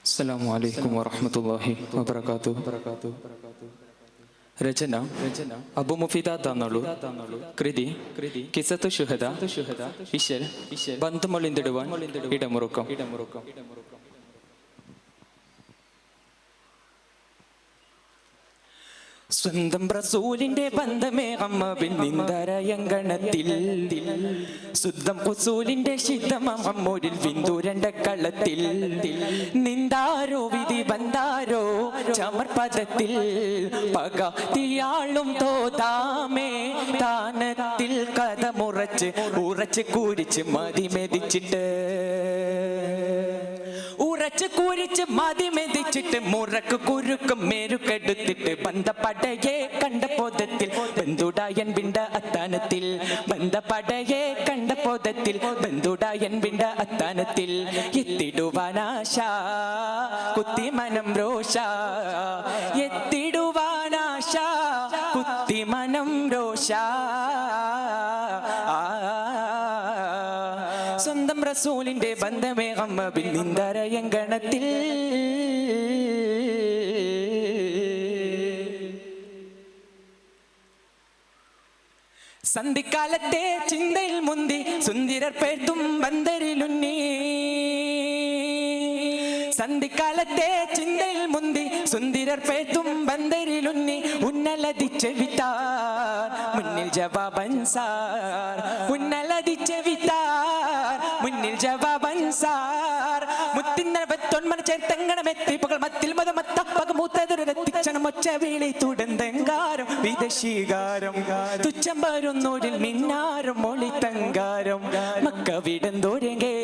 അസ്സലാമു അലൈക്കും വറഹ്മത്തുള്ളാഹി വബറകാതുഹു. രചന അബു മുഫീദ തന്നളു. കൃതി കിസത്തു ശുഹദ. ഇശൽ ബന്ധമൊളിന്തിടുവാൻ ഇടമുറുക്കം. സ്വന്തം റസൂലിന്റെ ബന്ധമേ അമ്മവിൻ നിന്ദരയങ്കണത്തിൽ, ശുദ്ധം കുസൂലിന്റെ ശിദ്ധമമ്മൂരിൽ വിന്ദുരണ്ട കളത്തിൽ, നിന്ദാരോ വിധി ബന്ധാരോ ചമർപദത്തിൽ, പകത്തിയാളും തോതാമേ താനത്തിൽ കഥമുറച്ച് ഉറച്ച് കൂരിച്ച് മതിമെതിച്ചിട്ട്, ഉറച്ച് കൂരിച്ച് മതിമെതിച്ചിട്ട് മുറക്ക് കുരുക്കും മേരുക്കെടുത്തിട്ട്, ബന്ധപ്പടയെ കണ്ട പോദത്തിൽ ബന്ധുടായൻ വിണ്ട അത്താനത്തിൽ, ബന്ധപ്പടയെ കണ്ട പോദത്തിൽ ബന്ധുടായൻ വിണ്ട അത്താനത്തിൽ, എത്തിടുവാനാശ കുത്തി മനം രോഷ, എത്തിടുവാനാശ കുത്തി മനം രോഷ. സ്വന്തം റസൂലിന്റെ ബന്ധമേ അമ്മവിൻ നിന്ദരയങ്കണത്തിൽ, സന്ധിക്കാലത്തെ ചിന്തയിൽ മുന്തി സുന്ദരർ പേർത്തും ബന്ധരിലുന്നി, സന്ധിക്കാലത്തെ ചിന്തയിൽ മുന്തി സുന്ദരർ പേർത്തും ബന്ധരിലുന്നി, ഉന്നലതിച്ച വിത്താർ മുന്നിൽ ജവാബൻസാർ, ഉന്നലതിച്ച വിത്താർ മുന്നിൽ ജവാബൻസാർ, മുത്തിനൊന്മന ചേർത്തങ്ങണമെത്തി പുകൾ മത്തിൽ മതമത്തപ്പകമൂത്തതൊരത്തിക്ഷണം ഒച്ച വീളി തുടന്തെങ്കാരം വിദശീകാരം, തുച്ഛം വരുന്നോരിൽ മിന്നാരം മൊളിത്തങ്കാരം, മക്ക വിടന്തോരെങ്കേ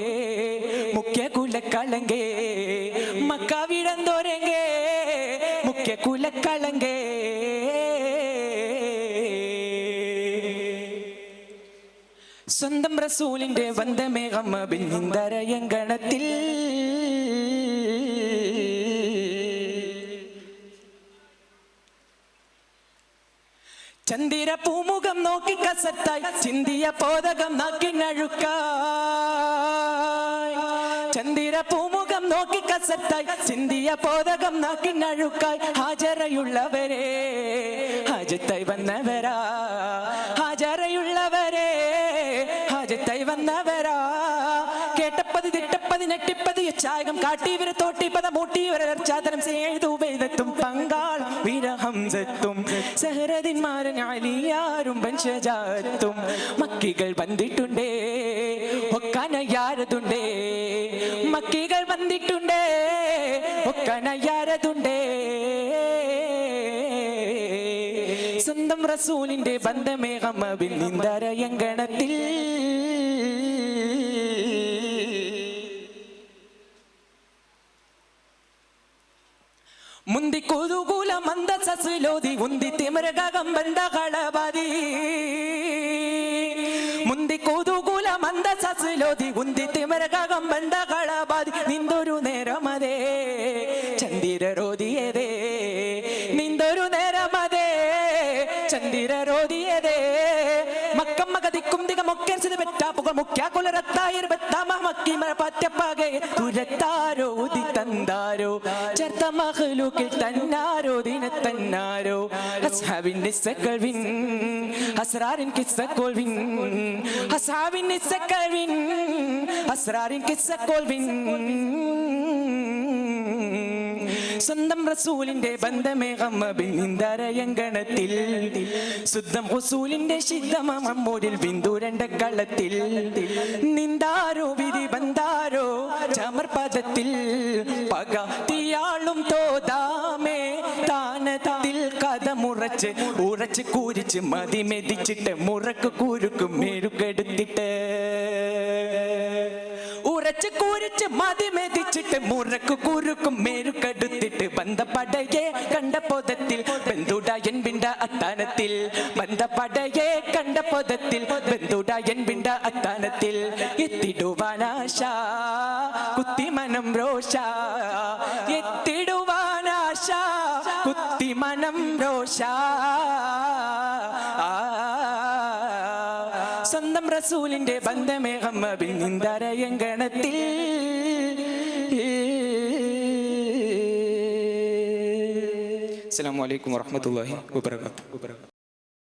മുഖ്യ കുലക്കളങ്കേ, മക്ക വിടന്തോരെങ്കേ മുഖ്യ കുലക്കളങ്കേ. സ്വന്തം റസൂലിന്റെ ബന്ധമേ അമ്മവിൻ നിന്ദരയങ്കണത്തിൽ, ചന്ദിര പൂമുഖം നോക്കി കസത്തായി ചിന്തിയ പോതകം നാക്കിനഴുക്കായി, ചന്ദിര പൂമുഖം നോക്കി കസത്തായി ചിന്തിയ പോതകം നാക്കിനഴുക്കായി, ഹാജറയുള്ളവരെ ഹാജത്തായി വന്നവരാ, ഹാജറയുള്ളവരെ ഹാജത്തായി വന്നവരാ, കേട്ടപ്പതി തിട്ടപ്പതി നെട്ടിപ്പതി ഛായകം കാട്ടിവരെ തോട്ടിപ്പത മൂട്ടിവരർച്ചാതനം ചെയ്തും പങ്കാളം വീരഹംസത്തും സഹരദിന്മാരൻ അലിയാരും വംശജാത്തും, മക്കികൾ വന്നിട്ടുണ്ടേ ഒക്കനയാരതുണ്ടേ, മക്കികൾ വന്നിട്ടുണ്ടേ ഒക്കനയാരതുണ്ടേ. സ്വന്തം റസൂലിന്റെ ബന്ധമേ അമ്മവിൻ നിന്ദരയങ്കണത്തിൽ, മുന്തി കൊതുകൂല മന്ദ സസിലോതി ഉന്തി തിമരകം ബന്ധ കളബാതി, മുന്തി കൊതുകൂല മന്ദ സസിലോതി ഉന്തി തിമരകം ബന്ധ കളബാതി, നിന്തൊരു നേരമതേ ചന്ദിരരോധിയതേ, നിന്തൊരു നേരമതേ ചന്ദിരരോധിയതേ, മക്കം മകതിക്കും ദിഗമൊക്കെ പെറ്റാപ്പുക മുഖ്യ കുലരത്തായിര പത്യപ്പാകെ തുരത്താരോ ഉതി തന്താരോ ചേർത്ത മഹ്ലൂക്കിൽ തന്നാരോ ദിനത്തന്നാരോ, അസ്ഹാബിൻ നിസ്സകൾവിൻ അസ്റാറിൻ കിസ്സക്കോൾവിൻ, അസ്ഹാബിൻ നിസ്സകൾവിൻ അസ്റാറിൻ കിസ്സക്കോൾവിൻ. സ്വന്തം റസൂലിന്റെ ബന്ധമേ അമ്മവിൻ നിന്ദരയങ്കണത്തിൽ, ശുദ്ധം റസൂലിന്റെ ശിദ്ധമമ്മൂരിൽ വിന്ദുരണ്ട കളത്തിൽ, നിന്ദാരോ വിധി ബന്ധാരോ ചമർപദത്തിൽ, പകത്തിയാളും തോതാമേ താനത്തിൽ കഥമുറച്ച് ഉറച്ച് കൂരിച്ച് മതിമെതിച്ചിട്ട്, മുറക്ക് കൂരുക്കും മേരുക്കെടുത്തിട്ട്, ഉറച്ച് കൂരിച്ച് മതിമെതിച്ചിട്ട് മുറക്ക് കുരുക്കും മേരുക്കെടുത്തിട്ട്, ബന്ധപ്പടയെ കണ്ട പോദത്തിൽ ബന്ധുടായൻ വിണ്ട അത്താനത്തിൽ, ബന്ധപ്പടയെ കണ്ട പോദത്തിൽ ബന്ധുടായൻ വിണ്ട അത്താനത്തിൽ, എത്തിടുവാനാശ കുത്തി മനം രോഷ, എത്തിടുവാനാശ കുത്തി മനം രോഷ. സ്വന്തം റസൂലിന്റെ ബന്ധമേ അമ്മവിൻ നിന്ദരയങ്കണത്തിൽ. അസ്സലാമു അലൈക്കും വറഹ്മത്തുള്ളാഹി വബറകാതുഹു.